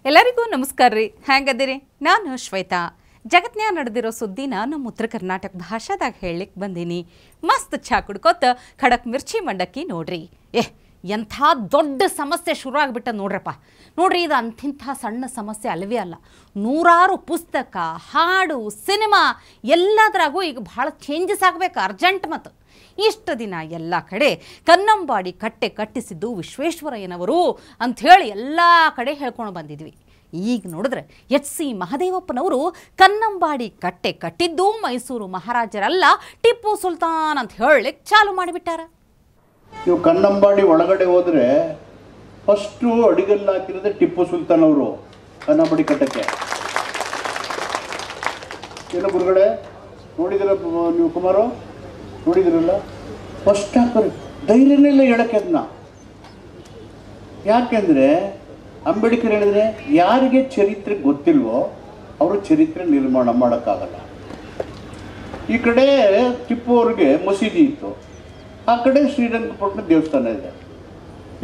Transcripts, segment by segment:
ಎಲ್ಲರಿಗೂ ನಮಸ್ಕಾರ ರೀ. ಹೆಂಗದಿರಿ? ನಾನು ಶ್ವೇತಾ. ಜಗತ್ನ್ಯಾಗ ನಡೆದಿರೋ ಸುದ್ದಿನ ನಮ್ಮ ಉತ್ತರ ಕರ್ನಾಟಕ ಭಾಷಾದಾಗ ಹೇಳಲಿಕ್ಕೆ ಬಂದೀನಿ. ಮಸ್ತ್ ಚಾ ಕುಡ್ಕೋತ ಖಡಕ್ ಮಿರ್ಚಿ ಮಂಡಕ್ಕಿ ನೋಡ್ರಿ. ಎಂಥ ದೊಡ್ಡ ಸಮಸ್ಯೆ ಶುರು ಆಗಿಬಿಟ್ಟ ನೋಡ್ರಪ್ಪ. ನೋಡ್ರಿ, ಇದು ಅಂಥಿಂಥ ಸಣ್ಣ ಸಮಸ್ಯೆ ಅಲ್ಲವೇ ಅಲ್ಲ. ನೂರಾರು ಪುಸ್ತಕ, ಹಾಡು, ಸಿನಿಮಾ ಎಲ್ಲದರಾಗೂ ಈಗ ಭಾಳ ಚೇಂಜಸ್ ಆಗಬೇಕು ಅರ್ಜೆಂಟ್. ಮತ್ತು ಇಷ್ಟು ದಿನ ಎಲ್ಲ ಕಡೆ ಕನ್ನಂಬಾಡಿ ಕಟ್ಟೆ ಕಟ್ಟಿಸಿದ್ದು ವಿಶ್ವೇಶ್ವರಯ್ಯನವರು ಅಂಥೇಳಿ ಎಲ್ಲ ಕಡೆ ಹೇಳ್ಕೊಂಡು ಬಂದಿದ್ವಿ. ಈಗ ನೋಡಿದ್ರೆ ಎಚ್.ಸಿ. ಮಹದೇವಪ್ಪನವರು ಕನ್ನಂಬಾಡಿ ಕಟ್ಟೆ ಕಟ್ಟಿದ್ದು ಮೈಸೂರು ಮಹಾರಾಜರಲ್ಲ, ಟಿಪ್ಪು ಸುಲ್ತಾನ್ ಅಂತ ಹೇಳಲಿಕ್ಕೆ ಚಾಲು ಮಾಡಿಬಿಟ್ಟಾರ. ನೀವು ಕನ್ನಂಬಾಡಿ ಒಳಗಡೆ ಹೋದರೆ ಫಸ್ಟು ಅಡಿಗಲ್ಲು ಹಾಕಿರೋದೇ ಟಿಪ್ಪು ಸುಲ್ತಾನ್ ಅವರು. ಕನ್ನಂಬಾಡಿ ಕಟ್ಟಕ್ಕೆ ಏನೋ ಗುರುಗಡೆ ನೋಡಿದಿರ ನೀವು? ಕುಮಾರು ನೋಡಿದಿರಲ್ಲ? ಫಸ್ಟ್ ಹಾಕೋರು ಧೈರ್ಯನೇ ಇಲ್ಲ ಹೇಳಕ್ಕೆ. ಅದನ್ನ ಯಾಕೆಂದರೆ ಅಂಬೇಡ್ಕರ್ ಹೇಳಿದ್ರೆ ಯಾರಿಗೆ ಚರಿತ್ರೆ ಗೊತ್ತಿಲ್ವೋ ಅವರು ಚರಿತ್ರೆ ನಿರ್ಮಾಣ ಮಾಡೋಕ್ಕಾಗಲ್ಲ. ಈ ಕಡೆ ಟಿಪ್ಪು ಅವ್ರಿಗೆ ಮಸೀದಿ ಇತ್ತು, ಆ ಕಡೆ ಶ್ರೀರಂಗಪಟ್ಟಣ ದೇವಸ್ಥಾನ ಇದೆ.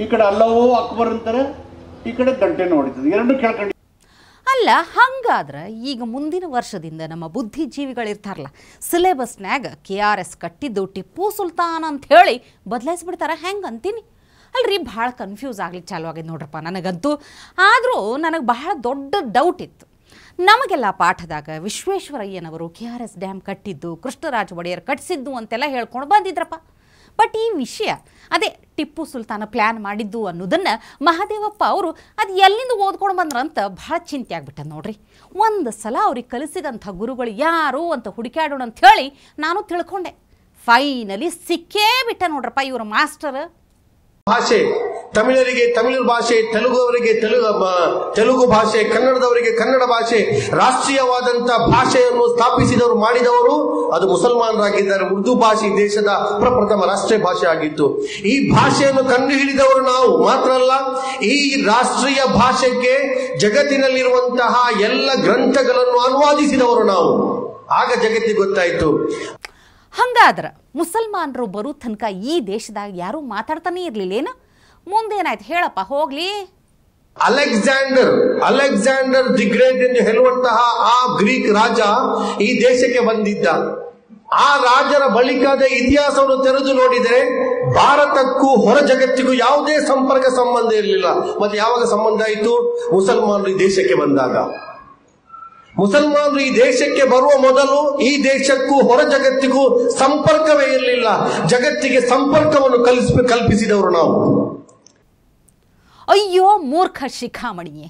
ಈ ಕಡೆ ಅಲ್ಲವೋ ಅಕ್ಬರ್ ಅಂತಾರೆ, ಈ ಕಡೆ ಗಂಟೆನೂ ಹೊಡಿತದೆ. ಎರಡು ಕೇಳ್ಕೊಂಡು ಅಲ್ಲ, ಹಂಗಾದ್ರೆ ಈಗ ಮುಂದಿನ ವರ್ಷದಿಂದ ನಮ್ಮ ಬುದ್ಧಿಜೀವಿಗಳಿರ್ತಾರಲ್ಲ, ಸಿಲೆಬಸ್ನ್ಯಾಗ KRS ಕಟ್ಟಿದ್ದು ಟಿಪ್ಪು ಸುಲ್ತಾನ್ ಅಂತ ಹೇಳಿ ಬದಲಾಯಿಸ್ಬಿಡ್ತಾರ ಹೆಂಗೆ ಅಂತೀನಿ. ಅಲ್ರಿ, ಭಾಳ ಕನ್ಫ್ಯೂಸ್ ಆಗ್ಲಿಕ್ಕೆ ಚಾಲು ಆಗಿದೆ ನೋಡ್ರಪ್ಪ ನನಗಂತೂ. ಆದರೂ ನನಗೆ ಬಹಳ ದೊಡ್ಡ ಡೌಟ್ ಇತ್ತು. ನಮಗೆಲ್ಲ ಪಾಠದಾಗ ವಿಶ್ವೇಶ್ವರಯ್ಯನವರು KRS ಡ್ಯಾಮ್ ಕಟ್ಟಿದ್ದು, ಕೃಷ್ಣರಾಜ ಒಡೆಯರ್ ಕಟ್ಟಿಸಿದ್ದು ಅಂತೆಲ್ಲ ಹೇಳ್ಕೊಂಡು ಬಂದಿದ್ರಪ್ಪ. ಬಟ್ ಈ ವಿಷಯ ಅದೇ ಟಿಪ್ಪು ಸುಲ್ತಾನ ಪ್ಲ್ಯಾನ್ ಮಾಡಿದ್ದು ಅನ್ನೋದನ್ನು ಮಹದೇವಪ್ಪ ಅವರು ಅದು ಎಲ್ಲಿಂದ ಓದ್ಕೊಂಡು ಬಂದ್ರಂತ ಭಾಳ ಚಿಂತೆ ಆಗ್ಬಿಟ್ಟ ನೋಡ್ರಿ. ಒಂದು ಸಲ ಅವ್ರಿಗೆ ಕಲಿಸಿದಂಥ ಗುರುಗಳು ಯಾರು ಅಂತ ಹುಡುಕಾಡೋಣ ಅಂತ ಹೇಳಿ ನಾನು ತಿಳ್ಕೊಂಡೆ. ಫೈನಲಿ ಸಿಕ್ಕೇ ಬಿಟ್ಟ ನೋಡ್ರಪ್ಪ ಇವ್ರ ಮಾಸ್ಟರ್. ಭಾಷೆ ತಮಿಳರಿಗೆ ತಮಿಳು ಭಾಷೆ, ತೆಲುಗುವರಿಗೆ ತೆಲುಗು ಭಾಷೆ, ಕನ್ನಡದವರಿಗೆ ಕನ್ನಡ ಭಾಷೆ, ರಾಷ್ಟ್ರೀಯವಾದಂತ ಭಾಷೆಯನ್ನು ಸ್ಥಾಪಿಸಿದವರು ಮಾಡಿದವರು ಅದು ಮುಸಲ್ಮಾನರಾಗಿದ್ದಾರೆ. ಉರ್ದು ಭಾಷೆ ದೇಶದ ಪ್ರಪ್ರಥಮ ರಾಷ್ಟ್ರೀಯ ಭಾಷೆ ಆಗಿತ್ತು. ಈ ಭಾಷೆಯನ್ನು ಕಂಡುಹಿಡಿದವರು ನಾವು ಮಾತ್ರ ಅಲ್ಲ, ಈ ರಾಷ್ಟ್ರೀಯ ಭಾಷೆಗೆ ಜಗತ್ತಿನಲ್ಲಿರುವಂತಹ ಎಲ್ಲ ಗ್ರಂಥಗಳನ್ನು ಅನುವಾದಿಸಿದವರು ನಾವು. ಆಗ ಜಗತ್ತಿಗೆ ಗೊತ್ತಾಯಿತು. ಹಂಗಾದ್ರೆ ಮುಸಲ್ಮಾನರು ಬರೋ ತನಕ ಈ ದೇಶದಾಗ ಯಾರೂ ಮಾತಾಡ್ತಾನೆ ಇರಲಿಲ್ಲೇನು? ಮುಂದೇನಾಯ್ತು ಹೇಳಪ್ಪ ಹೋಗ್ಲಿ. ಅಲೆಕ್ಸಾಂಡರ್ ದಿ ಗ್ರೇಟ್ ಎಂದು ಹೇಳುವಂತಹ ಆ ಗ್ರೀಕ್ ರಾಜ ಈ ದೇಶಕ್ಕೆ ಬಂದಿದ್ದ. ಆ ರಾಜರ ಬಳಿಕದ ಇತಿಹಾಸವನ್ನು ತೆರೆದು ನೋಡಿದರೆ ಭಾರತಕ್ಕೂ ಹೊರ ಜಗತ್ತಿಗೂ ಯಾವುದೇ ಸಂಬಂಧ ಇರಲಿಲ್ಲ. ಮತ್ತೆ ಯಾವಾಗ ಸಂಬಂಧ ಆಯಿತು? ಮುಸಲ್ಮಾನರು ಈ ದೇಶಕ್ಕೆ ಬಂದಾಗ. ಮುಸಲ್ಮಾನರು ಈ ದೇಶಕ್ಕೆ ಬರುವ ಮೊದಲು ಈ ದೇಶಕ್ಕೂ ಹೊರ ಜಗತ್ತಿಗೂ ಸಂಪರ್ಕವೇ ಇರಲಿಲ್ಲ. ಜಗತ್ತಿಗೆ ಸಂಪರ್ಕವನ್ನು ಕಲ್ಪಿಸಿದವರು ನಾವು. ಅಯ್ಯೋ ಮೂರ್ಖ ಶಿಖಾಮಣಿಯೇ,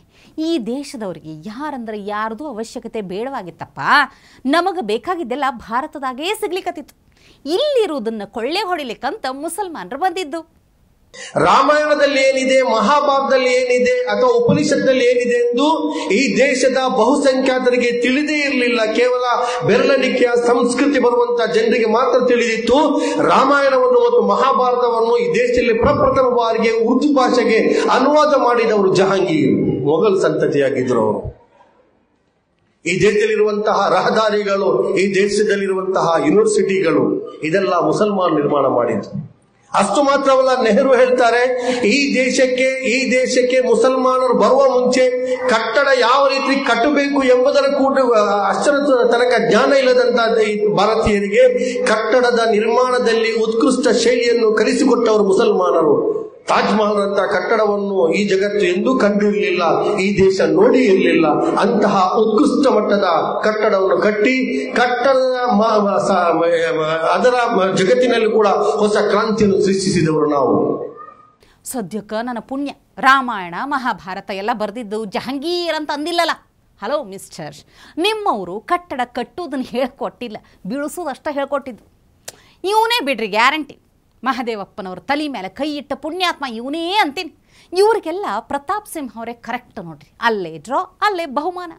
ಈ ದೇಶದವರಿಗೆ ಯಾರಂದ್ರೆ ಯಾರ್ದು ಅವಶ್ಯಕತೆ ಬೇಡವಾಗಿತ್ತಪ್ಪ. ನಮಗೆ ಬೇಕಾಗಿದ್ದೆಲ್ಲ ಭಾರತದಾಗೇ ಸಿಗ್ಲಿಕ್ಕತ್ತಿತ್ತು. ಇಲ್ಲಿರುವುದನ್ನು ಕೊಳ್ಳೆ ಹೊಡಿಲಿಕ್ಕಂತ ಮುಸಲ್ಮಾನರು ಬಂದಿದ್ದು. ರಾಮಾಯಣದಲ್ಲಿ ಏನಿದೆ, ಮಹಾಭಾರತದಲ್ಲಿ ಏನಿದೆ ಅಥವಾ ಉಪನಿಷತ್ನಲ್ಲಿ ಏನಿದೆ ಎಂದು ಈ ದೇಶದ ಬಹುಸಂಖ್ಯಾತರಿಗೆ ತಿಳಿದೇ ಇರಲಿಲ್ಲ. ಕೇವಲ ಬೆರಳೆಣಿಕೆಯ ಸಂಸ್ಕೃತಿ ಬರುವಂತಹ ಜನರಿಗೆ ಮಾತ್ರ ತಿಳಿದಿತ್ತು. ರಾಮಾಯಣವನ್ನು ಮತ್ತು ಮಹಾಭಾರತವನ್ನು ಈ ದೇಶದಲ್ಲಿ ಪ್ರಪ್ರಥಮ ಬಾರಿಗೆ ಉರ್ದು ಭಾಷೆಗೆ ಅನುವಾದ ಮಾಡಿದವರು ಜಹಾಂಗೀರ್, ಮೊಘಲ್ ಸಂತತಿಯಾಗಿದ್ದರು ಅವರು. ಈ ದೇಶದಲ್ಲಿರುವಂತಹ ರಹದಾರಿಗಳು, ಈ ದೇಶದಲ್ಲಿರುವಂತಹ ಯೂನಿವರ್ಸಿಟಿಗಳು ಇದೆಲ್ಲ ಮುಸಲ್ಮಾನ್ ನಿರ್ಮಾಣ ಮಾಡಿದ್ರು. ಅಷ್ಟು ಮಾತ್ರವಲ್ಲ, ನೆಹರು ಹೇಳ್ತಾರೆ, ಈ ದೇಶಕ್ಕೆ ಮುಸಲ್ಮಾನರು ಬರುವ ಮುಂಚೆ ಕಟ್ಟಡ ಯಾವ ರೀತಿ ಕಟ್ಟಬೇಕು ಎಂಬುದರ ಕೂಡ ಅಷ್ಟರ ತನಕ ಜ್ಞಾನ ಇಲ್ಲದಂತಹ ಭಾರತೀಯರಿಗೆ ಕಟ್ಟಡದ ನಿರ್ಮಾಣದಲ್ಲಿ ಉತ್ಕೃಷ್ಟ ಶೈಲಿಯನ್ನು ಕಲಿಸಿಕೊಟ್ಟವರು ಮುಸಲ್ಮಾನರು. ತಾಜ್ ಮಹಲ್ ಅಂತ ಕಟ್ಟಡವನ್ನು ಈ ಜಗತ್ತು ಎಂದೂ ಕಂಡಿರಲಿಲ್ಲ, ಈ ದೇಶ ನೋಡಿ ಇರಲಿಲ್ಲ. ಅಂತಹ ಉತ್ಕೃಷ್ಟ ಮಟ್ಟದ ಕಟ್ಟಡವನ್ನು ಕಟ್ಟಿ ಅದರ ಜಗತ್ತಿನಲ್ಲಿ ಕೂಡ ಹೊಸ ಕ್ರಾಂತಿಯನ್ನು ಸೃಷ್ಟಿಸಿದವರು ನಾವು. ಸದ್ಯಕ್ಕೆ ನನ್ನ ಪುಣ್ಯ ರಾಮಾಯಣ ಮಹಾಭಾರತ ಎಲ್ಲ ಬರೆದಿದ್ದು ಜಹಾಂಗೀರ್ ಅಂತ ಅಂದಿಲ್ಲಲ್ಲ. ಹಲೋ ಮಿಸ್ಟರ್, ನಿಮ್ಮವರು ಕಟ್ಟಡ ಕಟ್ಟುವುದನ್ನು ಹೇಳ್ಕೊಟ್ಟಿಲ್ಲ, ಬೀಳಿಸೋದಷ್ಟೇ ಹೇಳ್ಕೊಟ್ಟಿದ್ದು. ಇವನೇ ಬಿಡ್ರಿ ಗ್ಯಾರಂಟಿ. ಮಹದೇವಪ್ಪನವ್ರ ತಲೆ ಮೇಲೆ ಕೈ ಇಟ್ಟ ಪುಣ್ಯಾತ್ಮ ಇವನೇ ಅಂತೀನಿ. ಇವ್ರಿಗೆಲ್ಲ ಪ್ರತಾಪ್ ಸಿಂಹ ಅವರೇ ಕರೆಕ್ಟ್ ನೋಡ್ರಿ. ಅಲ್ಲೇ ಡ್ರಾ, ಅಲ್ಲೇ ಬಹುಮಾನ.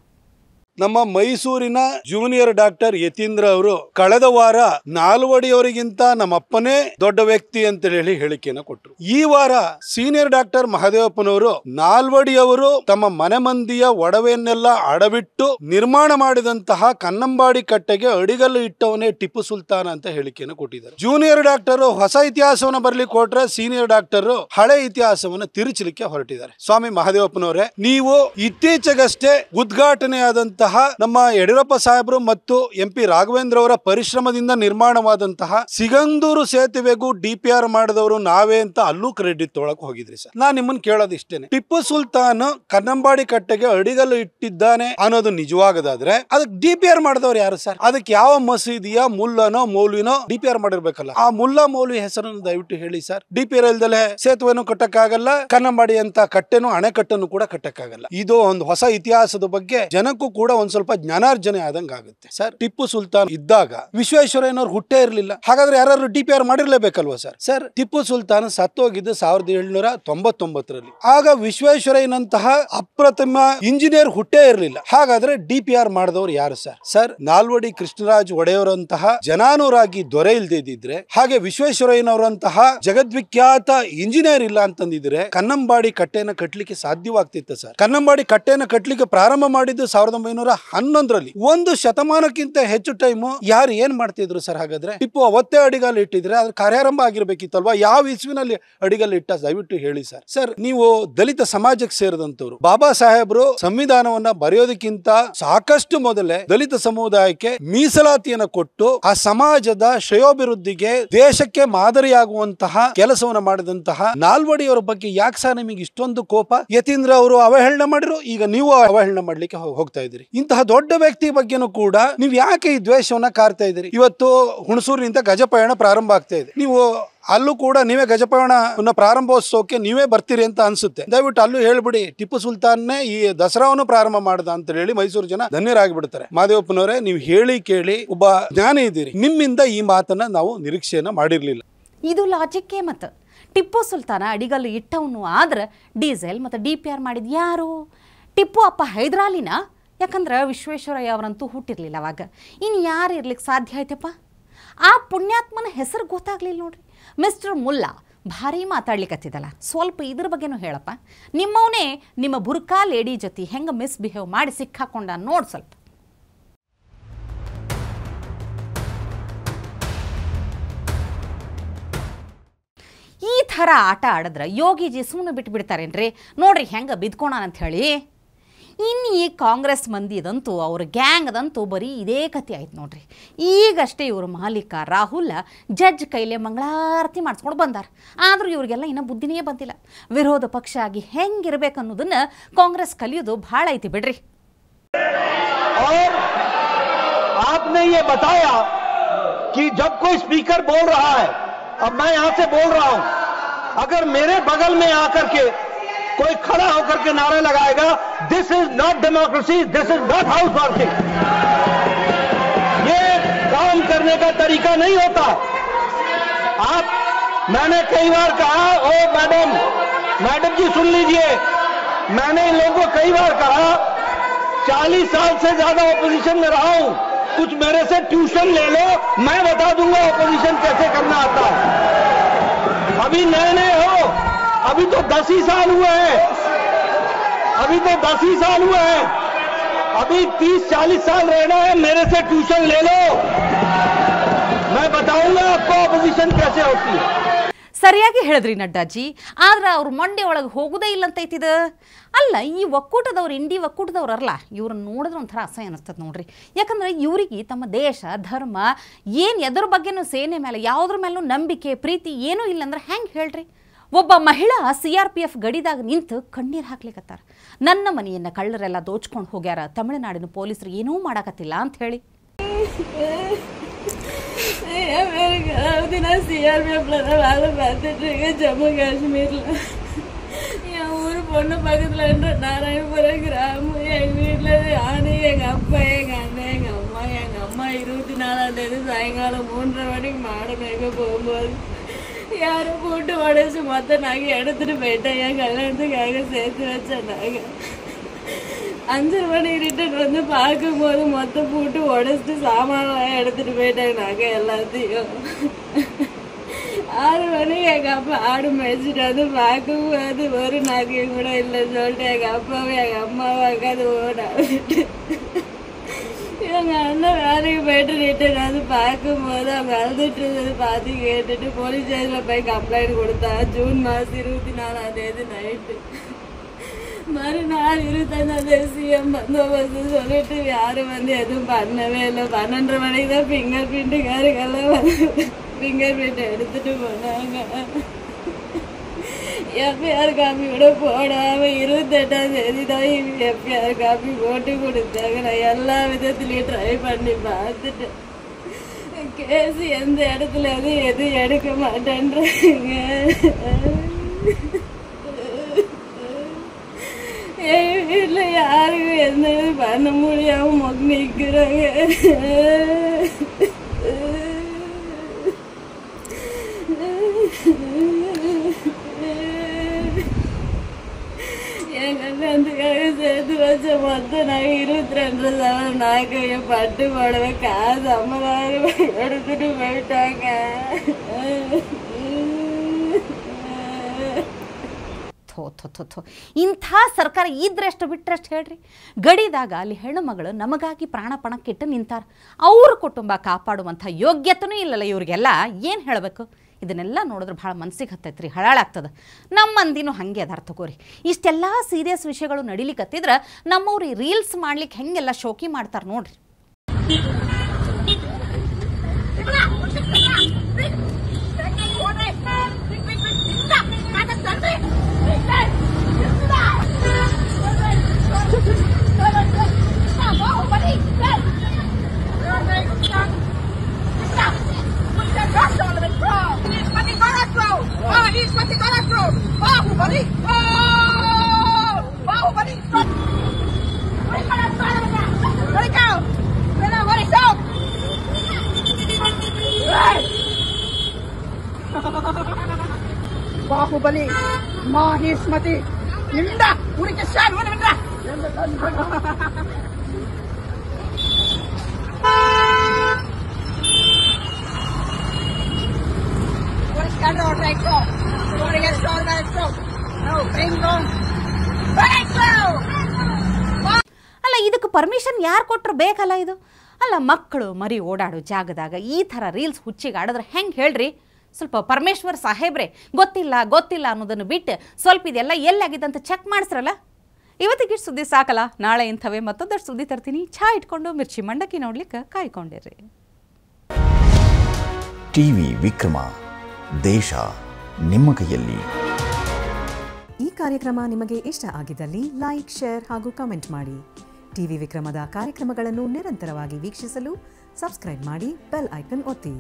ನಮ್ಮ ಮೈಸೂರಿನ ಜೂನಿಯರ್ ಡಾಕ್ಟರ್ ಯತೀಂದ್ರ ಅವರು ಕಳೆದ ವಾರ ನಾಲ್ವಡಿಯವರಿಗಿಂತ ನಮ್ಮಪ್ಪನೇ ದೊಡ್ಡ ವ್ಯಕ್ತಿ ಅಂತ ಹೇಳಿ ಹೇಳಿಕೆಯನ್ನು ಕೊಟ್ಟರು. ಈ ವಾರ ಸೀನಿಯರ್ ಡಾಕ್ಟರ್ ಮಹದೇವಪ್ಪನವರು ನಾಲ್ವಡಿಯವರು ತಮ್ಮ ಮನೆ ಮಂದಿಯ ಒಡವೆಯನ್ನೆಲ್ಲ ಅಡವಿಟ್ಟು ನಿರ್ಮಾಣ ಮಾಡಿದಂತಹ ಕನ್ನಂಬಾಡಿ ಕಟ್ಟೆಗೆ ಅಡಿಗಲ್ಲು ಇಟ್ಟವನೇ ಟಿಪ್ಪು ಸುಲ್ತಾನ್ ಅಂತ ಹೇಳಿಕೆಯನ್ನು ಕೊಟ್ಟಿದ್ದಾರೆ. ಜೂನಿಯರ್ ಡಾಕ್ಟರ್ ಹೊಸ ಇತಿಹಾಸವನ್ನು ಬರ್ಲಿಕ್ಕೆ ಕೊಟ್ರೆ ಸೀನಿಯರ್ ಡಾಕ್ಟರ್ ಹಳೆ ಇತಿಹಾಸವನ್ನು ತಿರುಚಲಿಕ್ಕೆ ಹೊರಟಿದ್ದಾರೆ. ಸ್ವಾಮಿ ಮಹದೇವಪ್ಪನವರೇ, ನೀವು ಇತ್ತೀಚೆಗಷ್ಟೇ ಉದ್ಘಾಟನೆಯಾದಂತಹ ನಮ್ಮ ಯಡಿಯೂರಪ್ಪ ಸಾಹೇಬರು ಮತ್ತು MP ರಾಘವೇಂದ್ರ ಅವರ ಪರಿಶ್ರಮದಿಂದ ನಿರ್ಮಾಣವಾದಂತಹ ಸಿಗಂದೂರು ಸೇತುವೆಗೂ DPR ಮಾಡಿದವರು ನಾವೇ ಅಂತ ಅಲ್ಲೂ ಕ್ರೆಡಿಟ್ ತೊಳಕ್ ಹೋಗಿದ್ರಿ ಸರ್. ನಾನ್ ನಿಮ್ಮನ್ನ ಕೇಳೋದು ಇಷ್ಟೇನೆ, ಟಿಪ್ಪು ಸುಲ್ತಾನ್ ಕನ್ನಂಬಾಡಿ ಕಟ್ಟೆಗೆ ಅಡಿಗಲ್ಲು ಇಟ್ಟಿದ್ದಾನೆ ಅನ್ನೋದು ನಿಜವಾಗದಾದ್ರೆ ಅದಕ್ಕೆ DPR ಮಾಡಿದವರು ಯಾರು ಸರ್? ಅದಕ್ಕೆ ಯಾವ ಮಸೀದಿಯ ಮುಲ್ಲನೋ ಮೌಲ್ವಿನೋ DPR ಮಾಡಿರ್ಬೇಕಲ್ಲ. ಆ ಮುಲ್ಲಾ ಮೌಲ್ವಿ ಹೆಸರನ್ನು ದಯವಿಟ್ಟು ಹೇಳಿ ಸರ್. DPR ಇಲ್ದಲೆ ಸೇತುವೆನೂ ಕಟ್ಟಕ್ಕಾಗಲ್ಲ, ಕನ್ನಂಬಾಡಿ ಅಂತ ಕಟ್ಟೆನೂ ಅಣೆಕಟ್ಟನ್ನು ಕೂಡ ಕಟ್ಟಕ್ಕಾಗಲ್ಲ. ಇದು ಒಂದು ಹೊಸ ಇತಿಹಾಸದ ಬಗ್ಗೆ ಜನಕ್ಕೂ ಕೂಡ ಒಂದ್ ಸ್ವಲ್ಪ ಜ್ಞಾನಾರ್ಜನೆ ಆದಂಗ ಆಗುತ್ತೆ ಸರ್. ಟಿಪ್ಪು ಸುಲ್ತಾನ್ ಇದ್ದಾಗ ವಿಶ್ವೇಶ್ವರಯ್ಯನವ್ರು ಹುಟ್ಟೇ ಇರಲಿಲ್ಲ, ಹಾಗಾದ್ರೆ ಯಾರು DPR ಮಾಡಿರ್ಲೇಬೇಕಲ್ವಾ ಸರ್? ಸರ್, ಟಿಪ್ಪು ಸುಲ್ತಾನ್ ಸತ್ತೋಗಿದ್ದು 1799ರಲ್ಲಿ. ಆಗ ವಿಶ್ವೇಶ್ವರಯ್ಯನಂತಹ ಅಪ್ರತಿಮ ಇಂಜಿನಿಯರ್ ಹುಟ್ಟೇ ಇರಲಿಲ್ಲ, ಹಾಗಾದ್ರೆ DPR ಮಾಡಿದವರು ಯಾರು ಸರ್? ಸರ್, ನಾಲ್ವಡಿ ಕೃಷ್ಣರಾಜ್ ಒಡೆಯವರಂತಹ ಜನಾನುರಾಗಿ ದೊರೆ ಇಲ್ದಿದ್ರೆ, ಹಾಗೆ ವಿಶ್ವೇಶ್ವರಯ್ಯನವರಂತಹ ಜಗದ್ವಿಖ್ಯಾತ ಇಂಜಿನಿಯರ್ ಇಲ್ಲ ಅಂತಂದಿದ್ರೆ ಕನ್ನಂಬಾಡಿ ಕಟ್ಟೆನ ಕಟ್ಟಲಿಕ್ಕೆ ಸಾಧ್ಯವಾಗ್ತಿತ್ತು ಸರ್. ಕನ್ನಂಬಾಡಿ ಕಟ್ಟೆನ ಕಟ್ಟಲಿಕ್ಕೆ ಪ್ರಾರಂಭ ಮಾಡಿದ್ದು 1911ರಲ್ಲಿ. ಒಂದು ಶತಮಾನಕ್ಕಿಂತ ಹೆಚ್ಚು ಟೈಮು ಯಾರು ಏನ್ ಮಾಡ್ತಿದ್ರು ಸರ್? ಹಾಗಾದ್ರೆ ಟಿಪ್ಪು ಅವತ್ತೇ ಅಡಿಗಲ್ಲು ಇಟ್ಟಿದ್ರೆ ಅದ್ರ ಕಾರ್ಯಾರಂಭ ಆಗಿರ್ಬೇಕಿತ್ತಲ್ವಾ? ಯಾವ ಇಸ್ವಿನಲ್ಲಿ ಅಡಿಗಲ್ಲು ಇಟ್ಟ ದಯವಿಟ್ಟು ಹೇಳಿ ಸರ್. ಸರ್, ನೀವು ದಲಿತ ಸಮಾಜಕ್ಕೆ ಸೇರಿದಂತವ್ರು. ಬಾಬಾ ಸಾಹೇಬ್ರು ಸಂವಿಧಾನವನ್ನ ಬರೆಯೋದಕ್ಕಿಂತ ಸಾಕಷ್ಟು ಮೊದಲೇ ದಲಿತ ಸಮುದಾಯಕ್ಕೆ ಮೀಸಲಾತಿಯನ್ನು ಕೊಟ್ಟು ಆ ಸಮಾಜದ ಶ್ರೇಯೋಭಿವೃದ್ಧಿಗೆ ದೇಶಕ್ಕೆ ಮಾದರಿಯಾಗುವಂತಹ ಕೆಲಸವನ್ನ ಮಾಡಿದಂತಹ ನಾಲ್ವಡಿಯವರ ಬಗ್ಗೆ ಯಾಕೆ ಸರ್ ನಿಮಗೆ ಇಷ್ಟೊಂದು ಕೋಪ? ಯತೀಂದ್ರ ಅವರು ಅವಹೇಳನ ಮಾಡಿದ್ರು, ಈಗ ನೀವು ಅವಹೇಳನ ಮಾಡ್ಲಿಕ್ಕೆ ಹೋಗ್ತಾ ಇದ್ದೀರಿ. ಇಂತಹ ದೊಡ್ಡ ವ್ಯಕ್ತಿ ಬಗ್ಗೆನೂ ಕೂಡ ನೀವು ಯಾಕೆ ಈ ದ್ವೇಷವನ್ನ ಕಾರ್ತಾ ಇದ್ದೀರಿ? ಇವತ್ತು ಹುಣಸೂರಿನಿಂದ ಗಜಪಯಣ ಪ್ರಾರಂಭ ಆಗ್ತಾ ಇದೆ. ನೀವು ಅಲ್ಲೂ ಕೂಡ ನೀವೇ ಗಜಪಯಣ ಪ್ರಾರಂಭೋತ್ಸವಕ್ಕೆ ನೀವೇ ಬರ್ತೀರಿ ಅಂತ ಅನ್ಸುತ್ತೆ. ದಯವಿಟ್ಟು ಅಲ್ಲೂ ಹೇಳ್ಬಿಡಿ, ಟಿಪ್ಪು ಸುಲ್ತಾನ್ನೇ ಈ ದಸರಾವನ್ನು ಪ್ರಾರಂಭ ಮಾಡ್ದ ಅಂತ ಹೇಳಿ ಮೈಸೂರು ಜನ ಧನ್ಯರಾಗಿಬಿಡ್ತಾರೆ. ಮಹದೇವಪ್ಪನವರೇ, ನೀವು ಹೇಳಿ ಕೇಳಿ ಒಬ್ಬ ಜ್ಞಾನಿ ಇದ್ದೀರಿ, ನಿಮ್ಮಿಂದ ಈ ಮಾತನ್ನ ನಾವು ನಿರೀಕ್ಷೆಯನ್ನ ಮಾಡಿರ್ಲಿಲ್ಲ. ಇದು ಲಾಜಿಕ್ಕೇ. ಮತ್ತು ಟಿಪ್ಪು ಸುಲ್ತಾನ ಅಡಿಗಲ್ಲು ಇಟ್ಟವನು ಆದ್ರೆ ಡೀಸೆಲ್ ಮತ್ತು DPR ಮಾಡಿದ ಯಾರು? ಟಿಪ್ಪು ಅಪ್ಪ ಹೈದರಾಲಿನ? ಯಾಕಂದ್ರೆ ವಿಶ್ವೇಶ್ವರಯ್ಯ ಅವರಂತೂ ಹುಟ್ಟಿರ್ಲಿಲ್ಲ ಅವಾಗ. ಇನ್ನು ಯಾರು ಇರ್ಲಿಕ್ಕೆ ಸಾಧ್ಯ ಆಯ್ತಪ್ಪ? ಆ ಪುಣ್ಯಾತ್ಮನ ಹೆಸರು ಗೊತ್ತಾಗ್ಲಿಲ್ಲ ನೋಡ್ರಿ. ಮಿಸ್ಟರ್ ಮುಲ್ಲಾ ಭಾರಿ ಮಾತಾಡ್ಲಿಕ್ಕತ್ತಿದಲ್ಲ, ಸ್ವಲ್ಪ ಇದ್ರ ಬಗ್ಗೆನೂ ಹೇಳಪ್ಪ. ನಿಮ್ಮವನೇ ನಿಮ್ಮ ಬುರ್ಕಾ ಲೇಡಿ ಜೊತೆ ಹೆಂಗೆ ಮಿಸ್ಬಿಹೇವ್ ಮಾಡಿ ಸಿಕ್ಕಾಕೊಂಡ ನೋಡಿ ಸ್ವಲ್ಪ. ಈ ಥರ ಆಟ ಆಡಿದ್ರೆ ಯೋಗಿಜಿ ಸುಮ್ಮನೆ ಬಿಟ್ಬಿಡ್ತಾರೇನ್ರಿ? ನೋಡ್ರಿ ಹೆಂಗೆ ಬಿದ್ಕೋಣ ಅಂತ ಹೇಳಿ. ಇನ್ನು ಈ ಕಾಂಗ್ರೆಸ್ ಮಂದಿದಂತೂ ಅವ್ರ ಗ್ಯಾಂಗ್ದಂತೂ ಬರೀ ಇದೇ ಕತೆ ಆಯ್ತು ನೋಡ್ರಿ. ಈಗಷ್ಟೇ ಇವರು ಮಾಲೀಕ ರಾಹುಲ್ ಜಡ್ಜ್ ಕೈಲೇ ಮಂಗಳಾರತಿ ಮಾಡಿಸ್ಕೊಂಡು ಬಂದಾರ. ಆದರೂ ಇವ್ರಿಗೆಲ್ಲ ಇನ್ನೂ ಬುದ್ಧಿನೇ ಬಂದಿಲ್ಲ. ವಿರೋಧ ಪಕ್ಷ ಆಗಿ ಹೆಂಗಿರ್ಬೇಕು ಅನ್ನೋದನ್ನ ಕಾಂಗ್ರೆಸ್ ಕಲಿಯೋದು ಭಾಳ ಐತಿ ಬಿಡ್ರಿ. आपने ये बताया कि जब कोई स्पीकर बोल रहा है, अब मैं यहां से बोल रहा हूं, अगर मेरे बगल में आकर के कोई खड़ा होकर के नारे लगाएगा, this is not democracy, this is not house working, ये काम करने का तरीका नहीं होता. आप, मैंने कई बार कहा, ओ मैडम जी सुन लीजिए, मैंने इन लोगों को कई बार कहा, 40 साल से ज्यादा ऑपोजिशन में रहा हूं, कुछ मेरे से ट्यूशन ले लो, मैं बता दूंगा ऑपोजिशन कैसे करना आता है. अभी नए नए हो, अभी तो 10 ही साल हुए हैं, अभी तो 10 ही साल हुए हैं, अभी 30-40 साल रहना है, मेरे से ट्यूशन ले लो, मैं बताऊंगा आपको ऑपोजिशन कैसे होती है. ಸರಿಯಾಗಿ ಹೇಳಿದ್ರಿ ನಡ್ಡಾಜಿ. ಆದ್ರೆ ಅವ್ರು ಮಂಡ್ಯ ಒಳಗೆ ಹೋಗೋದೇ ಇಲ್ಲ ಅಂತ ಐತಿದ. ಅಲ್ಲ, ಈ ಒಕ್ಕೂಟದವ್ರು, ಇಂಡಿ ಒಕ್ಕೂಟದವ್ರಲ್ಲ, ಇವ್ರನ್ನ ನೋಡಿದ್ರೆ ಒಂಥರ ಅಸಹ್ಯ ಅನಿಸ್ತದೆ ನೋಡ್ರಿ. ಯಾಕಂದ್ರೆ ಇವರಿಗೆ ತಮ್ಮ ದೇಶ, ಧರ್ಮ ಏನು ಎದ್ರ ಬಗ್ಗೆನೂ, ಸೇನೆ ಮೇಲೆ ಯಾವುದ್ರ ಮೇಲೂ ನಂಬಿಕೆ, ಪ್ರೀತಿ ಏನೂ ಇಲ್ಲ ಅಂದ್ರೆ ಹೆಂಗೆ ಹೇಳ್ರಿ? ಒಬ್ಬ ಮಹಿಳಾ CRPF ಗಡಿದಾಗ ನಿಂತು ಕಣ್ಣೀರು ಹಾಕ್ಲಿಕ್ಕತ್ತಾರ. ನನ್ನ ಮನೆಯನ್ನು ಕಳ್ಳರೆಲ್ಲ ದೋಚ್ಕೊಂಡು ಹೋಗ್ಯಾರ, ತಮಿಳುನಾಡಿನ ಪೊಲೀಸರು ಏನೂ ಮಾಡಕತ್ತಿಲ್ಲ ಅಂತ ಹೇಳಿ. दिन CRPF வேலை பார்த்துட்டு இருக்கேன் ஜம்மு காஷ்மீரில். என் ஊர் பொண்ணு பக்கத்தில் நாராயணபுரம் கிராமம். எங்கள் வீட்டில் நானு, எங்கள் அப்பா, எங்கள் அண்ணன், எங்கள் அம்மா. எங்கள் அம்மா 24ஆம் தேதி சாயங்காலம் 3:30 மணிக்கு மாடு மேய்க்க போகும்போது யாரும் கூட்டு உடச்சி மொத்த நகை எடுத்துகிட்டு போயிட்டேன். என் கல்யாணத்துக்காக சேர்த்து வச்சேன் நகை. 5 மணிக்கு ரிட்டர்ன் வந்து பார்க்கும்போது மொத்த பூட்டு உடச்சிட்டு சாமான்லாம் எடுத்துட்டு போயிட்டாங்க நகை எல்லாத்தையும். 6 மணிக்கு எங்கள் அப்பா ஆடு மேய்ச்சிட்டு வந்து பார்க்கும்போது ஒரு நகையும் கூட இல்லைன்னு சொல்லிட்டு எங்கள் அப்பாவும் எங்கள் அம்மாவும் அக்காது ஓடாவிட்டு எங்கள் அண்ணன் வேலைக்கு போயிட்டு ரிட்டர்ன் வந்து பார்க்கும்போது அவங்க அழுதுட்டு இருந்தது பார்த்து கேட்டுட்டு போலீஸ் ஸ்டேஷனில் போய் கம்ப்ளைண்ட் கொடுத்தா. ஜூன் மாதம் 24ஆம் தேதி நைட்டு. மறுநாள் 25ஆம் தேதி சிஎம் பந்தோபஸ்து சொல்லிட்டு யாரும் வந்து எதுவும் பண்ணவே இல்லை. 12:30 மணிக்கு தான் ஃபிங்கர் பிரிண்ட்டுக்காரங்கெல்லாம் வந்து ஃபிங்கர் பிரிண்ட் எடுத்துட்டு போனாங்க. எஃப்ஐஆர் காப்பி கூட போடாமல் 28ஆம் தேதி தான் எஃப்ஐஆர் காப்பி போட்டு கொடுத்தாங்க. நான் எல்லா விதத்துலேயும் ட்ரை பண்ணி பார்த்துட்டேன். கேஸ் எந்த இடத்துல எதுவும் எடுக்க மாட்டேன்றாங்க. என் வீட்டில் யாருக்கும் எந்த இது பண்ண முடியாமல் மொக்க நிற்கிறாங்க. என் கல்யாணத்துக்காக சேர்த்து வச்ச மொத்தம் நாங்கள் 22 சவரம் நாக்கைய பட்டு போடவே காசு 50,000 எடுத்துட்டு போயிட்டாங்க. ಥೋ ಇಂಥ ಸರ್ಕಾರ ಇದ್ರಷ್ಟು ಬಿಟ್ಟರಷ್ಟು ಹೇಳ್ರಿ. ಗಡಿದಾಗ ಅಲ್ಲಿ ಹೆಣ್ಣು ಮಗಳು ನಮಗಾಗಿ ಪ್ರಾಣ ಪಣಕ್ಕಿಟ್ಟು ನಿಂತಾರ. ಅವ್ರ ಕುಟುಂಬ ಕಾಪಾಡುವಂಥ ಯೋಗ್ಯತೆನೂ ಇಲ್ಲಲ್ಲ ಇವ್ರಿಗೆಲ್ಲ. ಏನು ಹೇಳಬೇಕು? ಇದನ್ನೆಲ್ಲ ನೋಡಿದ್ರೆ ಭಾಳ ಮನಸ್ಸಿಗೆ ಹತ್ತೈತ್ರಿ, ಹಳಾಳಾಗ್ತದೆ. ನಮ್ಮ ಮಂದಿನೂ ಹಾಗೆ ಅದಾರ ತಗೋರಿ. ಇಷ್ಟೆಲ್ಲ ಸೀರಿಯಸ್ ವಿಷಯಗಳು ನಡಿಲಿಕ್ಕತ್ತಿದ್ರೆ ನಮ್ಮವ್ರು ರೀಲ್ಸ್ ಮಾಡ್ಲಿಕ್ಕೆ ಹೆಂಗೆಲ್ಲ ಶೋಕಿ ಮಾಡ್ತಾರೆ ನೋಡ್ರಿ. ಬಾಹುಬಲಿ ಮಾಹಿಷ್ಮತಿ ನಿಂದ ಉರಿಗೆ ಶಾನ್ ಬಂದ ಅಲ್ಲ, ಇದಕ್ಕೆ ಪರ್ಮಿಷನ್ ಯಾರು ಕೊಟ್ಟರು ಬೇಕಲ್ಲ ಇದು? ಅಲ್ಲ, ಮಕ್ಕಳು ಮರಿ ಓಡಾಡೋ ಜಾಗದಾಗ ಈ ಥರ ರೀಲ್ಸ್ ಹುಚ್ಚಿಗೆ ಆಡಿದ್ರೆ ಹೆಂಗೆ ಹೇಳ್ರಿ? ಸ್ವಲ್ಪ ಪರಮೇಶ್ವರ್ ಸಾಹೇಬ್ರೆ ಗೊತ್ತಿಲ್ಲ ಅನ್ನೋದನ್ನು ಬಿಟ್ಟು ಸ್ವಲ್ಪ ಇದೆಲ್ಲ ಎಲ್ಲಾಗಿದೆ ಅಂತ ಚೆಕ್ ಮಾಡಿಸ್ರಲ್ಲ. ಇವತ್ತಿಗೆ ಸುದ್ದಿ ಸಾಕಲ್ಲ, ನಾಳೆ ಇಂಥವೇ ಮತ್ತೊಂದಷ್ಟು ಸುದ್ದಿ ತರ್ತೀನಿ. ಚಹಾ ಇಟ್ಕೊಂಡು ಮಿರ್ಚಿ ಮಂಡಕ್ಕಿ ನೋಡ್ಲಿಕ್ಕೆ ಕಾಯ್ಕೊಂಡಿರ್ರಿ. ಟಿವಿ ವಿಕ್ರಮ, ದೇಶ ನಿಮ್ಮ ಕೈಯಲ್ಲಿ. ಈ ಕಾರ್ಯಕ್ರಮ ನಿಮಗೆ ಇಷ್ಟ ಆಗಿದ್ದಲ್ಲಿ ಲೈಕ್, ಶೇರ್ ಹಾಗೂ ಕಮೆಂಟ್ ಮಾಡಿ. ಟಿವಿ ವಿಕ್ರಮದ ಕಾರ್ಯಕ್ರಮಗಳನ್ನು ನಿರಂತರವಾಗಿ ವೀಕ್ಷಿಸಲು ಸಬ್ಸ್ಕ್ರೈಬ್ ಮಾಡಿ, ಬೆಲ್ ಐಕನ್ ಒತ್ತಿ.